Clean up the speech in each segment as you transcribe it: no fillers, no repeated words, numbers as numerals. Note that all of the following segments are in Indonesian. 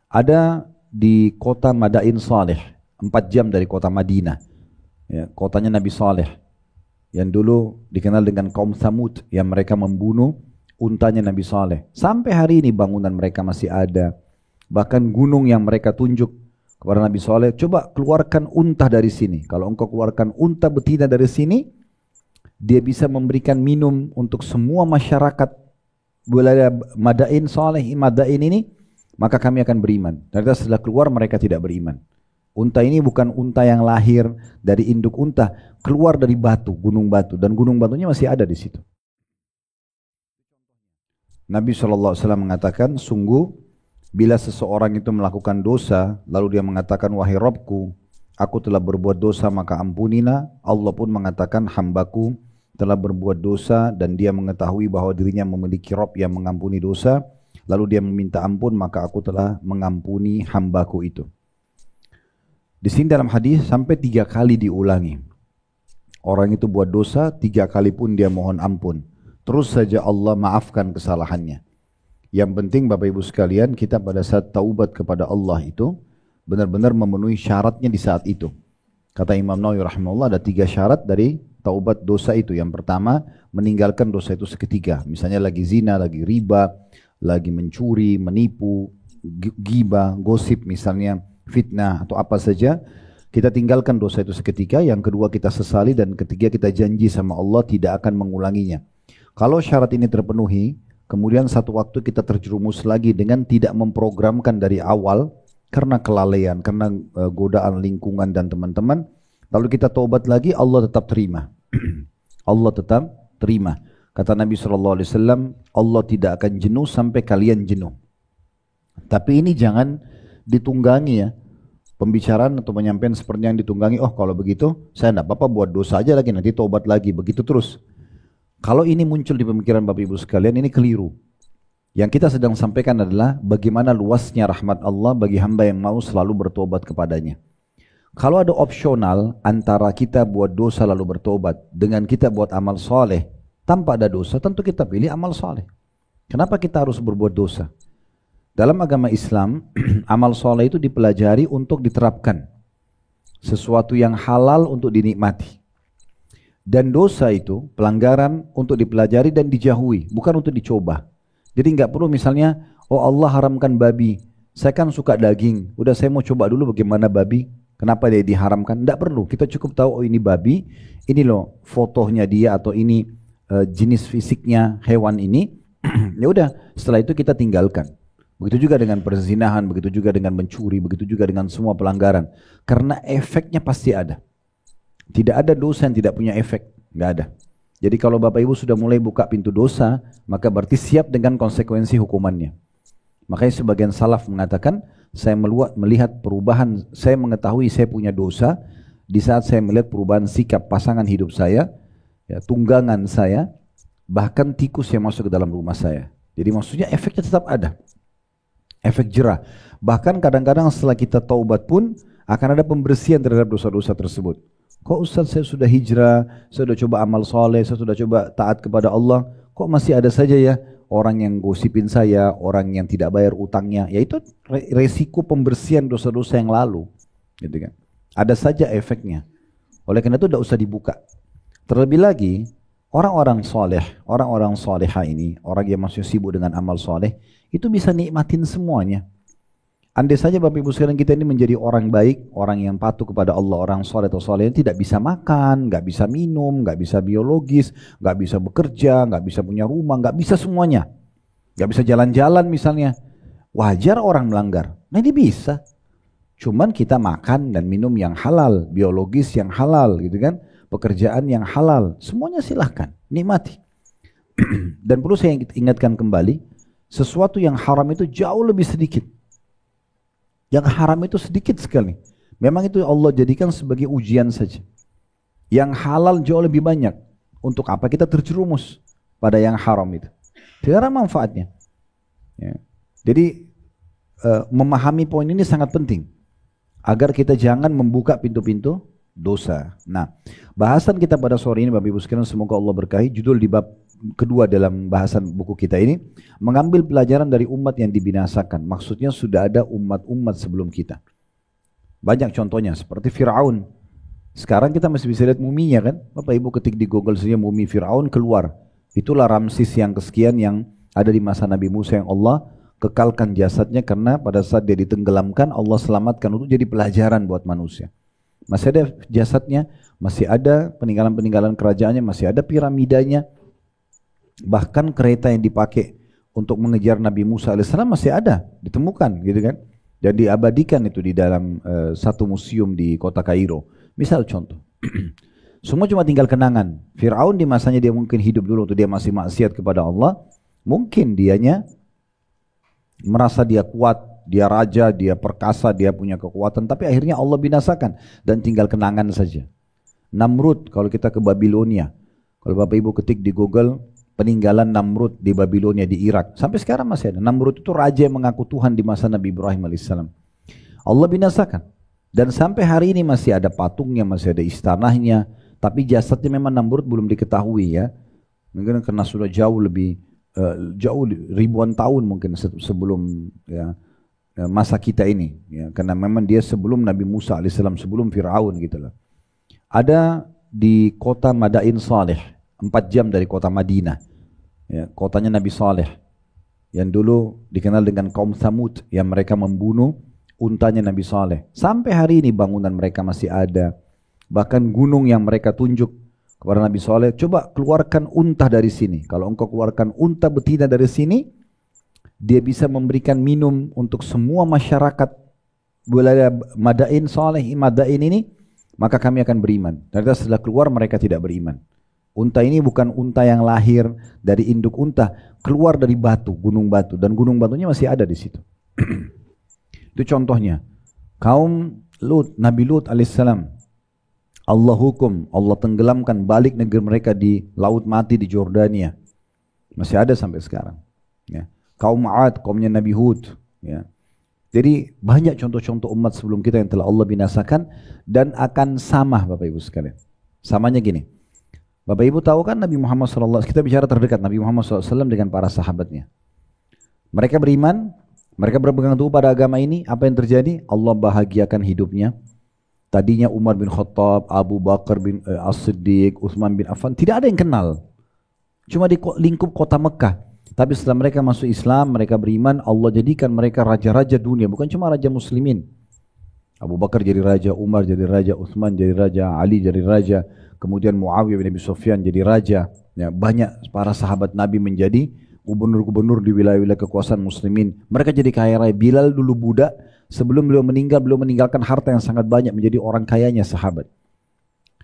Ada di kota Madain Saleh, 4 jam dari kota Madinah. Ya, kotanya Nabi Saleh yang dulu dikenal dengan kaum Thamud yang mereka membunuh untanya Nabi Saleh. Sampai hari ini bangunan mereka masih ada. Bahkan gunung yang mereka tunjuk kepada Nabi Saleh, coba keluarkan unta dari sini. Kalau engkau keluarkan unta betina dari sini, dia bisa memberikan minum untuk semua masyarakat wilayah Madain Saleh, Madain ini, maka kami akan beriman. Ternyata setelah keluar mereka tidak beriman. Unta ini bukan unta yang lahir dari induk unta, keluar dari batu, gunung batu, dan gunung batunya masih ada di situ. Nabi SAW mengatakan, sungguh bila seseorang itu melakukan dosa, lalu dia mengatakan, wahai Rabbku, aku telah berbuat dosa maka ampunilah. Allah pun mengatakan, hambaku telah berbuat dosa, dan dia mengetahui bahwa dirinya memiliki Rabb yang mengampuni dosa. Lalu dia meminta ampun, maka aku telah mengampuni hambaku itu. Di sini dalam hadis sampai 3 kali diulangi. Orang itu buat dosa, 3 kali pun dia mohon ampun. Terus saja Allah maafkan kesalahannya. Yang penting Bapak Ibu sekalian, kita pada saat taubat kepada Allah itu benar-benar memenuhi syaratnya di saat itu. Kata Imam Nawawi rahimahullah, ada 3 syarat dari taubat dosa itu. Yang pertama, meninggalkan dosa itu seketika. Misalnya lagi zina, lagi riba, lagi mencuri, menipu, ghibah, gosip misalnya, fitnah atau apa saja, kita tinggalkan dosa itu seketika. Yang kedua, kita sesali, dan ketiga, kita janji sama Allah tidak akan mengulanginya. Kalau syarat ini terpenuhi, kemudian satu waktu kita terjerumus lagi dengan tidak memprogramkan dari awal karena kelalaian, karena godaan lingkungan dan teman-teman, lalu kita taubat lagi, Allah tetap terima. Allah tetap terima. Kata Nabi SAW, Allah tidak akan jenuh sampai kalian jenuh. Tapi ini jangan ditunggangi ya. Pembicaraan atau penyampaian seperti yang ditunggangi, oh kalau begitu saya tidak apa-apa buat dosa aja lagi, nanti taubat lagi, begitu terus. Kalau ini muncul di pemikiran Bapak Ibu sekalian, ini keliru. Yang kita sedang sampaikan adalah bagaimana luasnya rahmat Allah bagi hamba yang mau selalu bertobat kepadanya. Kalau ada opsional antara kita buat dosa lalu bertobat dengan kita buat amal soleh tanpa ada dosa, tentu kita pilih amal soleh. Kenapa kita harus berbuat dosa? Dalam agama Islam, amal soleh itu dipelajari untuk diterapkan. Sesuatu yang halal untuk dinikmati. Dan dosa itu, pelanggaran untuk dipelajari dan dijauhi, bukan untuk dicoba. Jadi nggak perlu misalnya, oh Allah haramkan babi, saya kan suka daging, udah saya mau coba dulu bagaimana babi, kenapa dia diharamkan? Nggak perlu, kita cukup tahu oh ini babi, ini loh fotonya dia atau ini jenis fisiknya hewan ini, ya udah setelah itu kita tinggalkan. Begitu juga dengan perzinahan, begitu juga dengan mencuri, begitu juga dengan semua pelanggaran. Karena efeknya pasti ada. Tidak ada dosa yang tidak punya efek, nggak ada. Jadi kalau Bapak Ibu sudah mulai buka pintu dosa, maka berarti siap dengan konsekuensi hukumannya. Makanya sebagian salaf mengatakan, saya melihat perubahan, saya mengetahui saya punya dosa di saat saya melihat perubahan sikap pasangan hidup saya, ya, tunggangan saya, bahkan tikus yang masuk ke dalam rumah saya. Jadi maksudnya efeknya tetap ada. Efek jerah. Bahkan kadang-kadang setelah kita taubat pun akan ada pembersihan terhadap dosa-dosa tersebut. Kok Ustaz saya sudah hijrah, saya sudah coba amal soleh, saya sudah coba taat kepada Allah, kok masih ada saja ya orang yang gosipin saya, orang yang tidak bayar utangnya. Ya itu resiko pembersihan dosa-dosa yang lalu, gitu kan. Ada saja efeknya. Oleh karena itu tidak usah dibuka. Terlebih lagi orang-orang soleh, orang-orang soleha ini, orang yang masih sibuk dengan amal soleh, itu bisa nikmatin semuanya. Andai saja Bapak Ibu sekalian kita ini menjadi orang baik, orang yang patuh kepada Allah, orang soleh atau soleh, tidak bisa makan, nggak bisa minum, nggak bisa biologis, nggak bisa bekerja, nggak bisa punya rumah, nggak bisa semuanya, nggak bisa jalan-jalan misalnya. Wajar orang melanggar. Nah ini bisa. Cuman kita makan dan minum yang halal, biologis yang halal, gitu kan? Pekerjaan yang halal, semuanya silahkan, nikmati. Dan perlu saya ingatkan kembali, sesuatu yang haram itu jauh lebih sedikit. Yang haram itu sedikit sekali. Memang itu Allah jadikan sebagai ujian saja. Yang halal jauh lebih banyak. Untuk apa kita terjerumus pada yang haram itu? Tidak ada manfaatnya. Ya. Jadi memahami poin ini sangat penting. Agar kita jangan membuka pintu-pintu dosa. Nah, bahasan kita pada sore ini Bapak Ibu sekalian, semoga Allah berkahi. Judul di bab kedua dalam bahasan buku kita ini, mengambil pelajaran dari umat yang dibinasakan. Maksudnya sudah ada umat-umat sebelum kita. Banyak contohnya seperti Fir'aun. Sekarang kita masih bisa lihat muminya kan. Bapak Ibu ketik di Google saja mumi Fir'aun keluar. Itulah Ramses yang kesekian yang ada di masa Nabi Musa yang Allah kekalkan jasadnya karena pada saat dia ditenggelamkan Allah selamatkan untuk jadi pelajaran buat manusia. Masih ada jasadnya, masih ada peninggalan-peninggalan kerajaannya, masih ada piramidanya. Bahkan kereta yang dipakai untuk mengejar Nabi Musa alaihissalam masih ada, ditemukan gitu kan. Dan diabadikan itu di dalam satu museum di kota Kairo. Misal contoh. Semua cuma tinggal kenangan. Fir'aun di masanya dia mungkin hidup dulu waktu dia masih maksiat kepada Allah. Mungkin dianya merasa dia kuat, dia raja, dia perkasa, dia punya kekuatan. Tapi akhirnya Allah binasakan dan tinggal kenangan saja. Namrud kalau kita ke Babilonia. Kalau Bapak Ibu ketik di Google peninggalan Namrud di Babilonia di Irak. Sampai sekarang masih ada. Namrud itu raja yang mengaku Tuhan di masa Nabi Ibrahim alaihissalam. Allah binasakan. Dan sampai hari ini masih ada patungnya, masih ada istanahnya. Tapi jasadnya memang Namrud belum diketahui ya. Mungkin karena sudah jauh ribuan tahun mungkin sebelum ya, masa kita ini. Ya. Karena memang dia sebelum Nabi Musa alaihissalam, sebelum Fir'aun gitu lah. Ada di kota Madain Saleh, 4 jam dari kota Madinah. Ya, kotanya Nabi Saleh. Yang dulu dikenal dengan kaum Thamud yang mereka membunuh untanya Nabi Saleh. Sampai hari ini bangunan mereka masih ada. Bahkan gunung yang mereka tunjuk kepada Nabi Saleh, coba keluarkan unta dari sini. Kalau engkau keluarkan unta betina dari sini, dia bisa memberikan minum untuk semua masyarakat wilayah Madain Saleh, Madain ini, maka kami akan beriman. Ternyata setelah keluar mereka tidak beriman. Unta ini bukan unta yang lahir dari induk unta, keluar dari batu, gunung batu, dan gunung batunya masih ada di situ. Itu contohnya. Kaum Lut, Nabi Lut alaihissalam, Allah hukum, Allah tenggelamkan balik negeri mereka di Laut Mati di Jordania. Masih ada sampai sekarang. Ya. Kaum Ad, kaumnya Nabi Hud. Ya. Jadi banyak contoh-contoh umat sebelum kita yang telah Allah binasakan dan akan sama Bapak Ibu sekalian. Samanya gini. Bapak Ibu tahu kan Nabi Muhammad SAW, kita bicara terdekat Nabi Muhammad SAW dengan para sahabatnya. Mereka beriman, mereka berpegang teguh pada agama ini, apa yang terjadi? Allah bahagiakan hidupnya. Tadinya Umar bin Khattab, Abu Bakar bin As-Siddiq, Utsman bin Affan, tidak ada yang kenal. Cuma di lingkup kota Mekah. Tapi setelah mereka masuk Islam, mereka beriman, Allah jadikan mereka raja-raja dunia, bukan cuma raja muslimin. Abu Bakar jadi raja, Umar jadi raja, Utsman jadi raja, Ali jadi raja, kemudian Muawiyah bin Abi Sufyan jadi raja. Ya, banyak para sahabat Nabi menjadi gubernur-gubernur di wilayah-wilayah kekuasaan muslimin. Mereka jadi kaya raya. Bilal dulu budak, sebelum beliau meninggalkan harta yang sangat banyak, menjadi orang kayanya sahabat.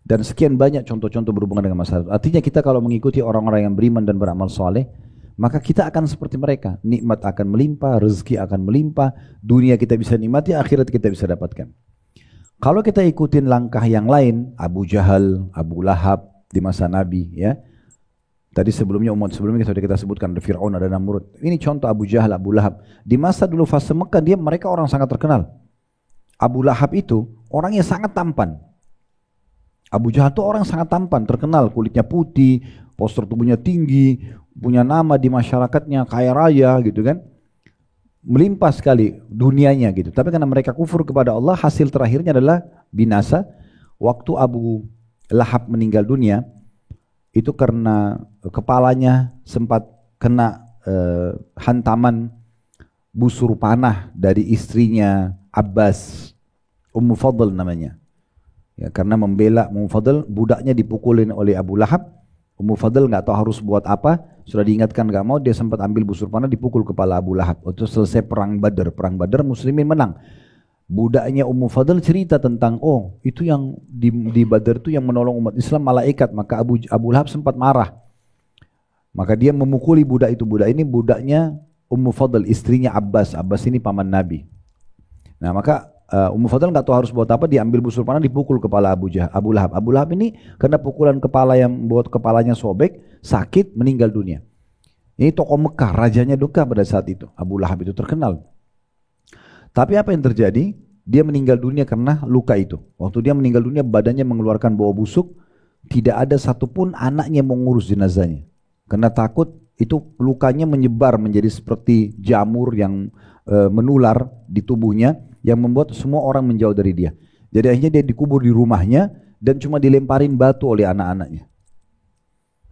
Dan sekian banyak contoh-contoh berhubungan dengan masalah. Artinya kita kalau mengikuti orang-orang yang beriman dan beramal soleh, maka kita akan seperti mereka. Nikmat akan melimpah, rezeki akan melimpah, dunia kita bisa nikmati, akhirat kita bisa dapatkan. Kalau kita ikutin langkah yang lain, Abu Jahal, Abu Lahab di masa Nabi, ya. Tadi sebelumnya umat sebelumnya sudah kita sebutkan ada Fir'aun, ada Namrud. Ini contoh Abu Jahal, Abu Lahab. Di masa dulu fase Mekah mereka orang sangat terkenal. Abu Lahab itu orangnya sangat tampan. Abu Jahal itu orang sangat tampan, terkenal, kulitnya putih, postur tubuhnya tinggi, punya nama di masyarakatnya, kaya raya gitu kan. Melimpah sekali dunianya gitu. Tapi karena mereka kufur kepada Allah, hasil terakhirnya adalah binasa. Waktu Abu Lahab meninggal dunia, itu karena kepalanya sempat kena hantaman busur panah dari istrinya Abbas, Ummu Fadl namanya. Ya, karena membela Ummu Fadl, budaknya dipukulin oleh Abu Lahab. Ummu Fadl nggak tahu harus buat apa, sudah diingatkan nggak mau, dia sempat ambil busur panah dipukul kepala Abu Lahab. Waktu selesai perang Badar Muslimin menang. Budaknya Ummu Fadl cerita tentang, oh itu yang di Badar itu yang menolong umat Islam malaikat. Maka Abu Lahab sempat marah. Maka dia memukuli budak itu. Budak ini budaknya Ummu Fadl, istrinya Abbas. Abbas ini paman Nabi. Nah maka Ummu Fadl nggak tahu harus buat apa, diambil busur panah dipukul kepala Abu Lahab. Abu Lahab ini kena pukulan kepala yang buat kepalanya sobek, sakit, meninggal dunia. Ini tokoh Mekah, rajanya duka pada saat itu. Abu Lahab itu terkenal. Tapi apa yang terjadi? Dia meninggal dunia karena luka itu. Waktu dia meninggal dunia, badannya mengeluarkan bau busuk. Tidak ada satupun anaknya mengurus jenazahnya. Karena takut itu lukanya menyebar menjadi seperti jamur yang menular di tubuhnya yang membuat semua orang menjauh dari dia. Jadi akhirnya dia dikubur di rumahnya dan cuma dilemparin batu oleh anak-anaknya.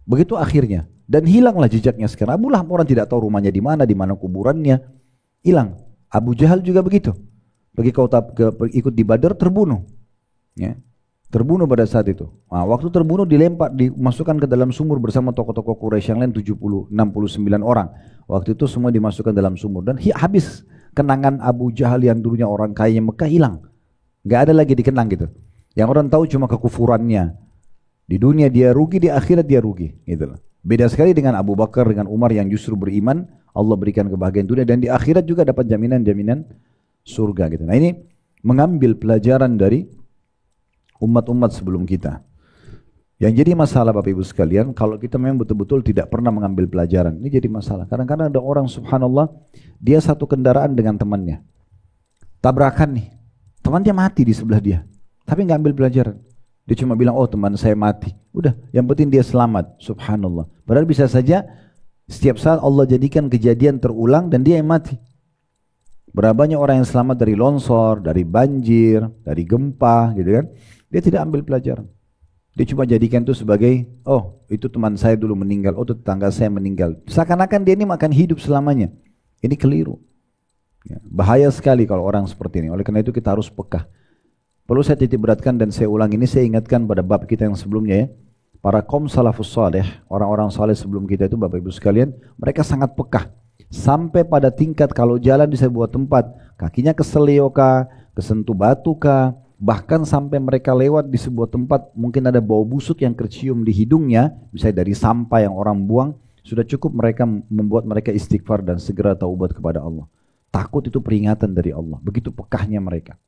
Begitu akhirnya. Dan hilanglah jejaknya sekarang. Abu Lahab orang tidak tahu rumahnya di mana kuburannya. Hilang. Abu Jahal juga begitu. Pergi ikut di Badar terbunuh. Ya. Terbunuh pada saat itu. Nah, waktu terbunuh dimasukkan ke dalam sumur bersama tokoh-tokoh Quraisy yang lain 69 orang. Waktu itu semua dimasukkan dalam sumur dan habis kenangan Abu Jahal yang dulunya orang kaya Mekah hilang. Gak ada lagi dikenang gitu. Yang orang tahu cuma kekufurannya. Di dunia dia rugi, di akhirat dia rugi. Gitu. Beda sekali dengan Abu Bakar, dengan Umar yang justru beriman, Allah berikan kebahagiaan dunia dan di akhirat juga dapat jaminan-jaminan surga gitu. Nah ini mengambil pelajaran dari umat-umat sebelum kita. Yang jadi masalah Bapak Ibu sekalian, kalau kita memang betul-betul tidak pernah mengambil pelajaran, ini jadi masalah. Kadang-kadang ada orang subhanallah, dia satu kendaraan dengan temannya. Tabrakan nih, temannya mati di sebelah dia, tapi nggak ambil pelajaran. Dia cuma bilang, oh teman saya mati. Udah, yang penting dia selamat, subhanallah. Padahal bisa saja setiap saat Allah jadikan kejadian terulang dan dia yang mati. Berapa banyak orang yang selamat dari longsor, dari banjir, dari gempa gitu kan. Dia tidak ambil pelajaran. Dia cuma jadikan itu sebagai, oh itu teman saya dulu meninggal, oh itu tetangga saya meninggal. Seakan-akan dia ini makan hidup selamanya. Ini keliru. Ya, bahaya sekali kalau orang seperti ini. Oleh karena itu kita harus peka. Perlu saya titik beratkan dan saya ulang ini, saya ingatkan pada bab kita yang sebelumnya ya. Para kaum salafus saleh, orang-orang saleh sebelum kita itu Bapak Ibu sekalian, mereka sangat peka. Sampai pada tingkat kalau jalan di sebuah tempat, kakinya keselio kah, kesentuh batu kah, bahkan sampai mereka lewat di sebuah tempat mungkin ada bau busuk yang tercium di hidungnya, misalnya dari sampah yang orang buang, sudah cukup mereka membuat mereka istighfar dan segera taubat kepada Allah. Takut itu peringatan dari Allah, begitu pekahnya mereka.